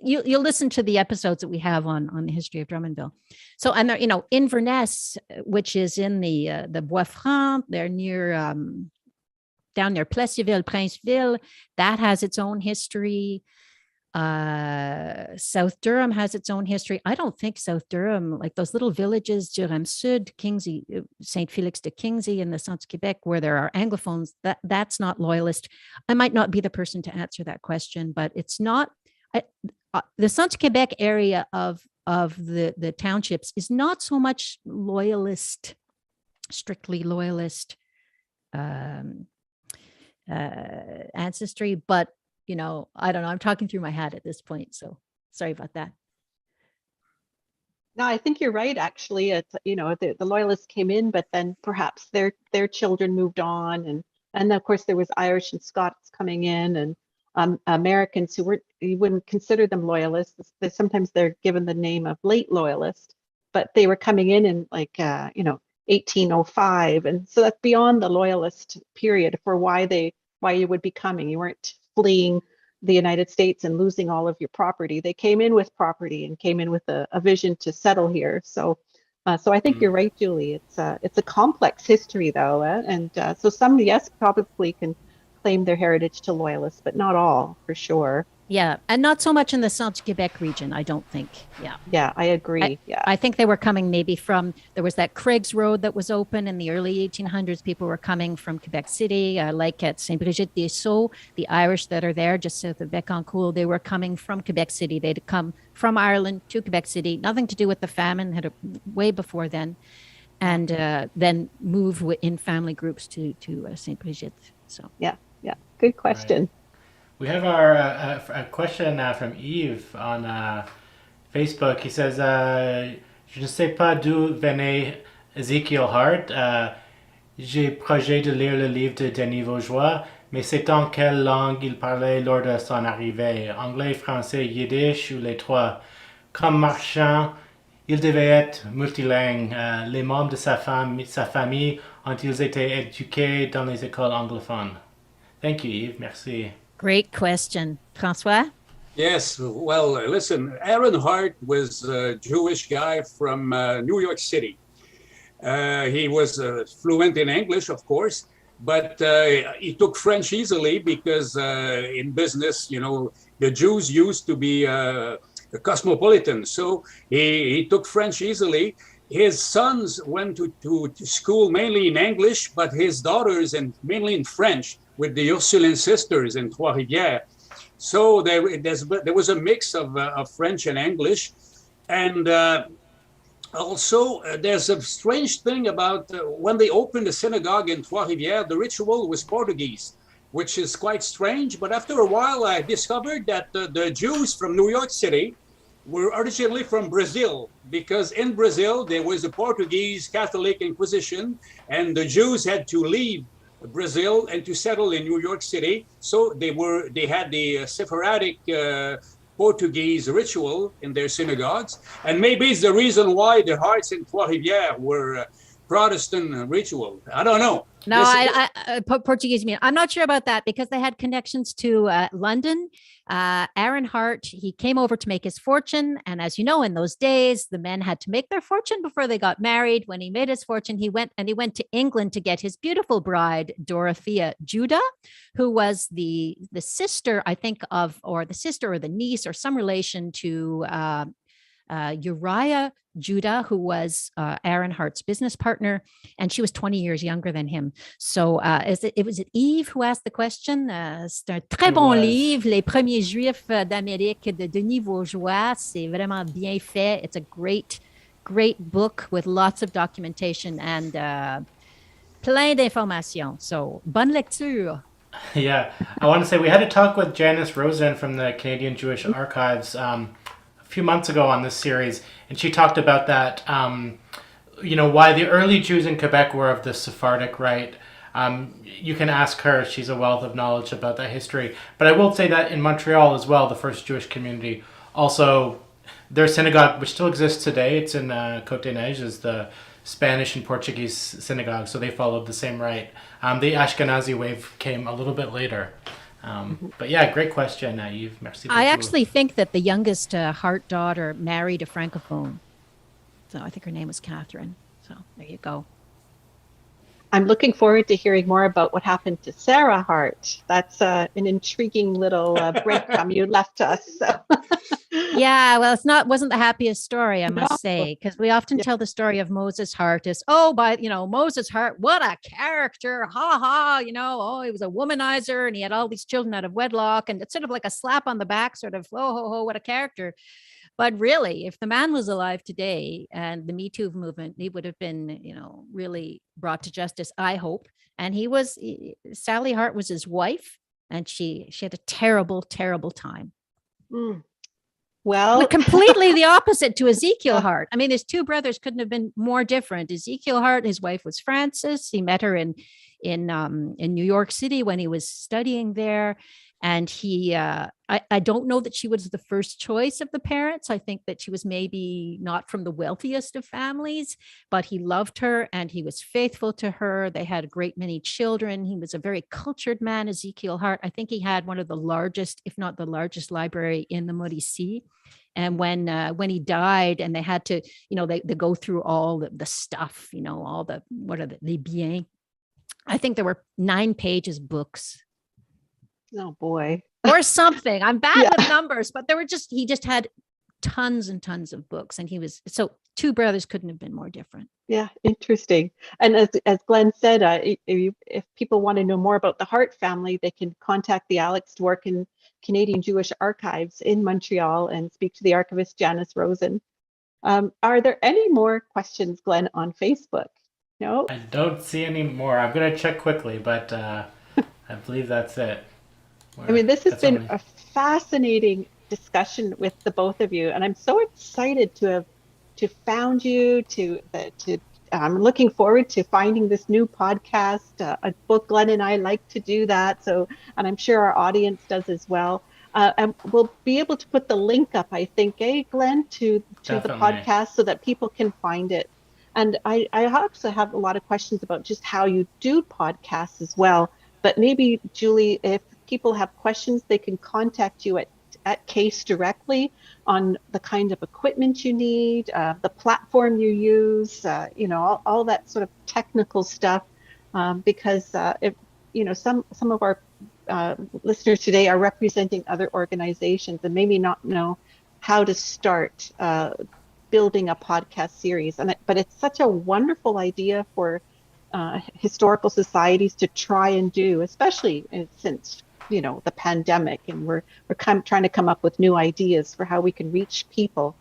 you'll listen to the episodes that we have on the history of Drummondville. So, and there, you know, Inverness, which is in the Bois Franc, they're near down near Plessisville, Princeville, that has its own history. South Durham has its own history. I don't think South Durham, like those little villages, Durham Sud, Kingsey, St. Felix de Kingsey in the Centre-du-Québec, where there are Anglophones, that's not loyalist. I might not be the person to answer that question, but it's not. The Centre-du-Québec area of the townships is not so much loyalist, strictly loyalist ancestry, but you know, I don't know. I'm talking through my hat at this point, so sorry about that. No, I think you're right. Actually, it's, you know, the loyalists came in, but then perhaps their children moved on, and of course there was Irish and Scots coming in, and Americans who you wouldn't consider them loyalists. Sometimes they're given the name of late loyalist, but they were coming in and like you know, 1805. And so that's beyond the Loyalist period for why you would be coming. You weren't fleeing the United States and losing all of your property. They came in with property and came in with a vision to settle here. So I think you're right, Julie. It's a complex history, though, and so some, yes, probably can claim their heritage to Loyalists, but not all, for sure. Yeah, and not so much in the Centre-du-Québec region, I don't think. Yeah, I agree. I think they were coming maybe from, there was that Craig's Road that was open in the early 1800s. People were coming from Quebec City, like at Saint-Brigitte-des-Sceaux, the Irish that are there just south of Bécancour. They were coming from Quebec City. They'd come from Ireland to Quebec City, nothing to do with the famine, had way before then, and then move in family groups to Saint-Brigitte. So yeah, good question. Right. We have a question from Yves on Facebook. He says, je ne sais pas d'où venait Ezekiel Hart. J'ai projet de lire le livre de Denis Vaugeois, mais c'est en quelle langue il parlait lors de son arrivée? Anglais, français, yiddish ou les trois? Comme marchand, il devait être multilingue. Les membres de sa famille ont-ils été éduqués dans les écoles anglophones? Thank you, Yves. Merci. Great question. François? Yes, well, listen, Aaron Hart was a Jewish guy from New York City. He was fluent in English, of course, but he took French easily because in business, the Jews used to be cosmopolitan. So he took French easily. His sons went to school mainly in English, but his daughters mainly in French, with the Ursuline sisters in Trois-Rivières. So there was a mix of French and English. And also, there's a strange thing about when they opened the synagogue in Trois-Rivières, the ritual was Portuguese, which is quite strange. But after a while, I discovered that the Jews from New York City were originally from Brazil, because in Brazil, there was a Portuguese Catholic Inquisition, and the Jews had to leave Brazil and to settle in New York City. So they had the Sephardic Portuguese ritual in their synagogues, and maybe it's the reason why the Harts in Trois-Rivières were Protestant ritual. I don't know. No, Portuguese. I'm not sure about that because they had connections to London. Aaron Hart, he came over to make his fortune. And as you know, in those days, the men had to make their fortune before they got married. When he made his fortune, he went to England to get his beautiful bride, Dorothea Judah, who was the sister, I think, or the niece or some relation to Uriah Judah, who was Aaron Hart's business partner, and she was 20 years younger than him. So was it Yves who asked the question? C'est un très bon livre, Les premiers Juifs d'Amérique de Denis Vaugeois. C'est vraiment bien fait. It's a great book with lots of documentation and plein d'informations. So bonne lecture. Yeah, I want to say we had a talk with Janice Rosen from the Canadian Jewish Archives a few months ago on this series, and she talked about that, why the early Jews in Quebec were of the Sephardic rite. You can ask her, she's a wealth of knowledge about that history. But I will say that in Montreal as well, the first Jewish community, also their synagogue, which still exists today, it's in Côte-des-Neiges, is the Spanish and Portuguese synagogue, so they followed the same rite. The Ashkenazi wave came a little bit later. But yeah, great question, Yves. Merci beaucoup. I actually think that the youngest Hart daughter married a Francophone. So I think her name was Catherine. So there you go. I'm looking forward to hearing more about what happened to Sarah Hart. That's an intriguing little breadcrumb you left us. So. Yeah, well, wasn't the happiest story, I must say, because we often tell the story of Moses Hart as, Moses Hart, what a character, ha ha, he was a womanizer and he had all these children out of wedlock, and it's sort of like a slap on the back, sort of, oh, ho, ho, what a character. But really, if the man was alive today and the Me Too movement, he would have been, really brought to justice, I hope. And Sally Hart was his wife, and she had a terrible, terrible time. Mm. Well, but completely the opposite to Ezekiel Hart. I mean, his two brothers couldn't have been more different. Ezekiel Hart, his wife was Frances. He met her in New York City when he was studying there. And I don't know that she was the first choice of the parents. I think that she was maybe not from the wealthiest of families, but he loved her and he was faithful to her. They had a great many children. He was a very cultured man, Ezekiel Hart. I think he had one of the largest, if not the largest library in the Mauricie. And when he died and they had to, they go through all the stuff, all the, what are the biens. I think there were 9 pages books. Oh boy. Or something. I'm bad with numbers, but he just had tons and tons of books. And so 2 brothers couldn't have been more different. Yeah, interesting. And as Glenn said, if people want to know more about the Hart family, they can contact the Alex Dworkin Canadian Jewish Archives in Montreal and speak to the archivist Janice Rosen. Are there any more questions, Glenn, on Facebook? No? I don't see any more. I'm going to check quickly, but I believe that's it. I mean, this has been a fascinating discussion with the both of you, and I'm so excited to found you. I'm looking forward to finding this new podcast. A book, Glenn and I like to do that, and I'm sure our audience does as well. And we'll be able to put the link up, I think, Glenn, to the podcast so that people can find it. And I also have a lot of questions about just how you do podcasts as well. But maybe, Julie, if people have questions, they can contact you at Case directly on the kind of equipment you need, the platform you use, all that sort of technical stuff, because some of our listeners today are representing other organizations and maybe not know how to start building a podcast series. But it's such a wonderful idea for historical societies to try and do, especially since the pandemic, and we're trying to come up with new ideas for how we can reach people.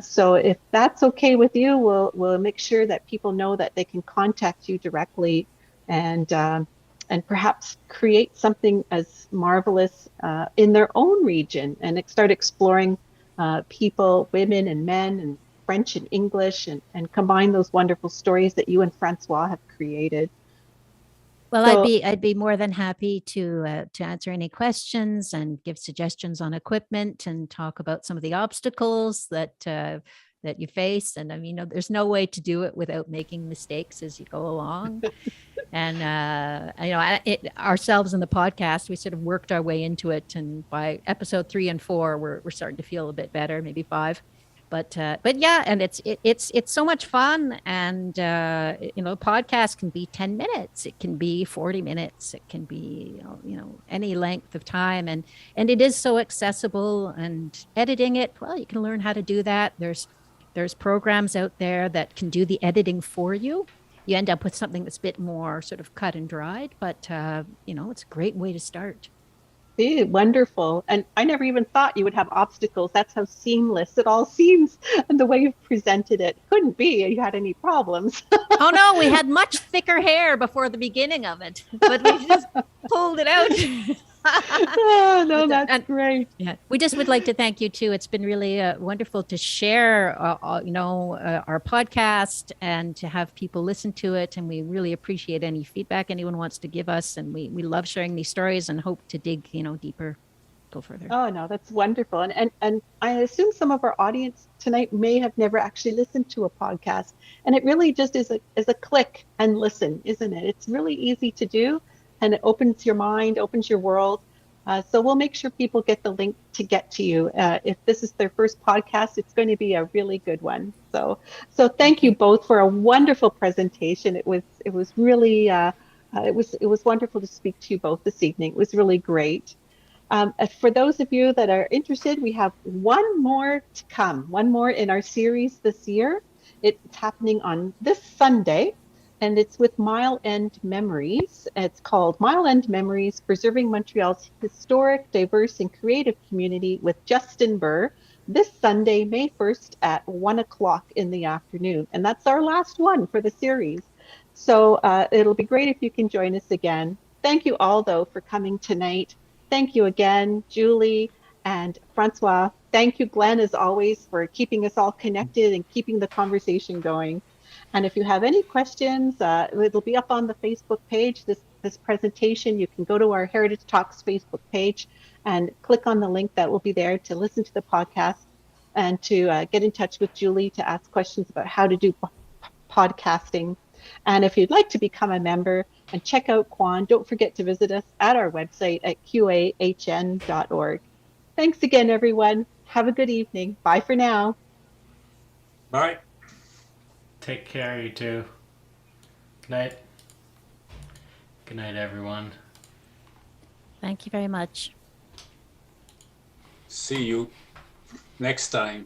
So if that's okay with you, we'll make sure that people know that they can contact you directly and perhaps create something as marvelous in their own region and start exploring people, women and men, and French and English, and combine those wonderful stories that you and Francois have created. Well, I'd be more than happy to answer any questions and give suggestions on equipment and talk about some of the obstacles that you face. And I mean, there's no way to do it without making mistakes as you go along. And ourselves in the podcast, we sort of worked our way into it. And by episode 3 and 4, we're starting to feel a bit better, maybe 5. But yeah, and it's so much fun, and podcast can be 10 minutes, it can be 40 minutes, it can be any length of time, and it is so accessible. And editing it, well, you can learn how to do that. There's programs out there that can do the editing for you. You end up with something that's a bit more sort of cut and dried, but it's a great way to start. Wonderful. And I never even thought you would have obstacles. That's how seamless it all seems. And the way you've presented it couldn't be you had any problems. Oh, no, we had much thicker hair before the beginning of it, but we just pulled it out. Oh, no, that's great. Yeah, we just would like to thank you too. It's been really wonderful to share, our podcast and to have people listen to it. And we really appreciate any feedback anyone wants to give us. And we love sharing these stories and hope to dig, deeper, go further. Oh, no, that's wonderful. And I assume some of our audience tonight may have never actually listened to a podcast. And it really just is a click and listen, isn't it? It's really easy to do. And it opens your mind, opens your world. So we'll make sure people get the link to get to you. If this is their first podcast, it's going to be a really good one. So thank you both for a wonderful presentation. It was really it was wonderful to speak to you both this evening. It was really great. For those of you that are interested, we have one more to come, one more in our series this year. It's happening on this Sunday. And it's with Mile End Memories. It's called Mile End Memories, Preserving Montreal's Historic, Diverse, and Creative Community with Justin Burr, this Sunday, May 1st at 1 o'clock in the afternoon. And that's our last one for the series. So it'll be great if you can join us again. Thank you all, though, for coming tonight. Thank you again, Julie and Francois. Thank you, Glenn, as always, for keeping us all connected and keeping the conversation going. And if you have any questions, it'll be up on the Facebook page. This this presentation, you can go to our Heritage Talks Facebook page and click on the link that will be there to listen to the podcast and to get in touch with Julie to ask questions about how to do podcasting. And if you'd like to become a member and check out Quan, don't forget to visit us at our website at qahn.org. Thanks again, everyone. Have a good evening. Bye for now. Bye. Take care, you two. Good night. Good night, everyone. Thank you very much. See you next time.